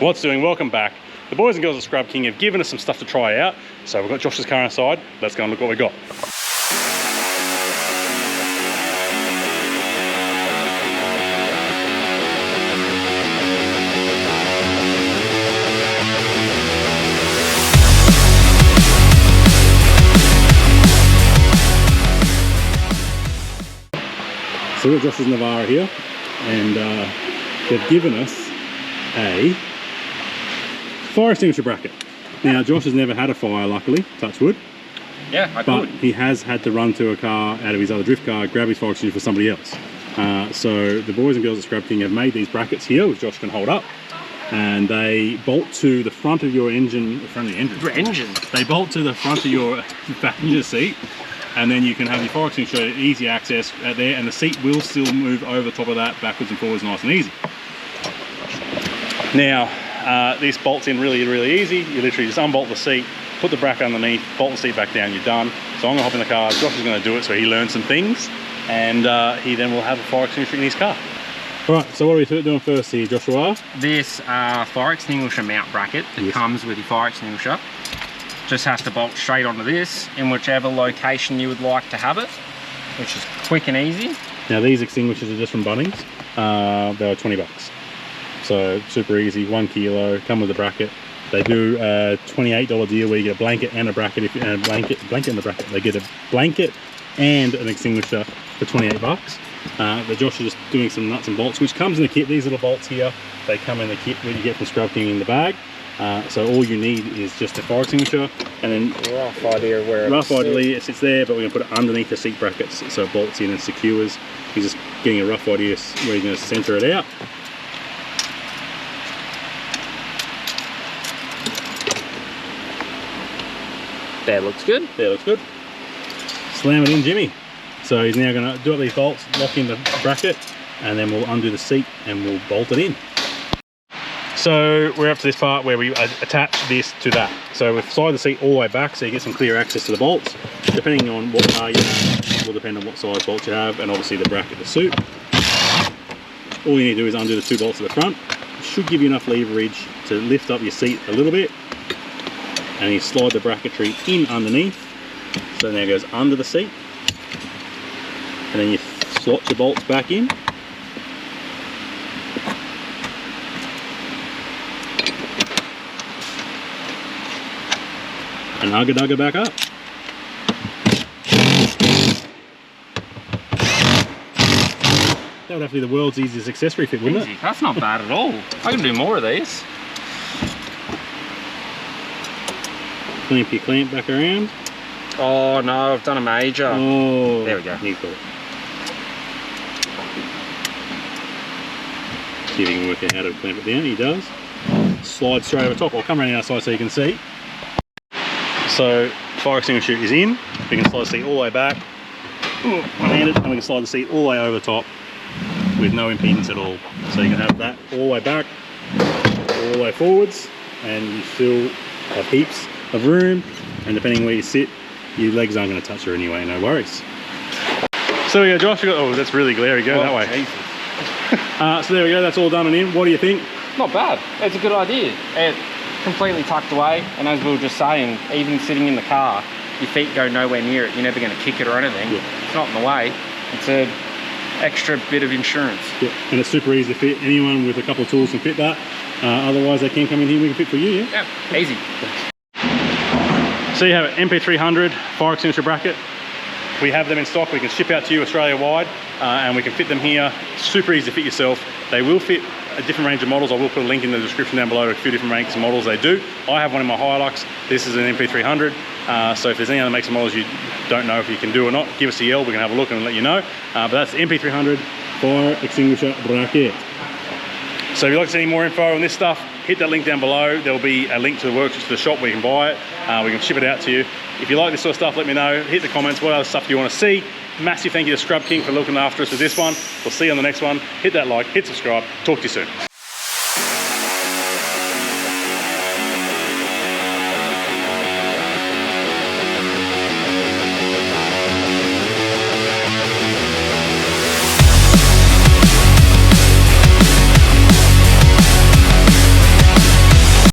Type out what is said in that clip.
What's doing? Welcome back. The boys and girls at ScrubKing have given us some stuff to try out. So we've got Josh's car inside. Let's go and look what we got. So we've got Josh's Navara here, and they've given us a fire extinguisher bracket. Now Josh has never had a fire, luckily, touch wood. Yeah, but he has had to run to a car out of his other drift car, grab his fire extinguisher for somebody else. So the boys and girls at ScrubKing have made these brackets here, which Josh can hold up, and they bolt to the front of your engine, They bolt to the front of your passenger seat, and then you can have your fire extinguisher easy access out there, and the seat will still move over the top of that backwards and forwards nice and easy. Now, this bolts in really easy. You literally just unbolt the seat, put the bracket underneath, bolt the seat back down, you're done. So I'm gonna hop in the car, Josh is gonna do it so he learns some things, and he then will have a fire extinguisher in his car. All right, so what are we doing first here, Joshua? This fire extinguisher mount bracket that comes with your fire extinguisher just has to bolt straight onto this in whichever location you would like to have it, which is quick and easy. Now these extinguishers are just from Bunnings. They were 20 bucks. So super easy, 1 kilo, come with a bracket. They do a $28 deal where you get a blanket and a bracket, and a blanket and a bracket. They get a blanket and an extinguisher for 28 bucks. But Josh is just doing some nuts and bolts, which comes in the kit. These little bolts here, they come in the kit that you get from ScrubKing in the bag. So all you need is just a fire extinguisher, and then rough idea where it sits there, but we're going to put it underneath the seat brackets so it bolts in and secures. He's just getting a rough idea where he's going to center it out. There looks good. There looks good. Slam it in, Jimmy. So he's now going to do up these bolts, lock in the bracket, and then we'll undo the seat and we'll bolt it in. So we're up to this part where we attach this to that. So we've slide the seat all the way back so you get some clear access to the bolts. Depending on what car you have, will depend on what size bolt you have, and obviously the bracket to suit. All you need to do is undo the 2 bolts at the front. It should give you enough leverage to lift up your seat a little bit. And you slide the bracketry in underneath. So now it goes under the seat. And then you slot your bolts back in. And hugger back up. That would have to be the world's easiest accessory fit, wouldn't it? That's not bad at all. I can do more of these. Clamp your clamp back around. Oh no, I've done a major. Oh, there we go. You've got it. See if you can work out how to clamp it down. He does. Slide straight over top. I'll come around the outside so you can see. So fire extinguisher is in. We can slide the seat all the way back, one-handed, and we can slide the seat all the way over the top with no impedance at all. So you can have that all the way back, all the way forwards, and you still have heaps of room, and depending where you sit, your legs aren't going to touch her anyway, no worries. So there we go, Josh. Oh, that's really glary. Go that way. So there we go, that's all done and in. What do you think? Not bad. It's a good idea. It's completely tucked away, and as we were just saying, even sitting in the car, your feet go nowhere near it. You're never going to kick it or anything. Yeah. It's not in the way. It's an extra bit of insurance. Yeah, and it's super easy to fit. Anyone with a couple of tools can fit that. Otherwise, they can come in here. We can fit for you. Yeah, easy. So you have an NP300 fire extinguisher bracket. We have them in stock. We can ship out to you Australia-wide, and we can fit them here. Super easy to fit yourself. They will fit a different range of models. I will put a link in the description down below to a few different ranks of models they do. I have one in my Hilux. This is an NP300. So if there's any other makes and models you don't know if you can do or not, give us a yell. We can have a look and let you know. But that's the NP300 fire extinguisher bracket. So if you'd like to see any more info on this stuff, hit that link down below. There'll be a link to the workshop, to the shop where you can buy it. We can ship it out to you. If you like this sort of stuff, let me know. Hit the comments, what other stuff you want to see. Massive thank you to ScrubKing for looking after us with this one. We'll see you on the next one. Hit that like, hit subscribe. Talk to you soon.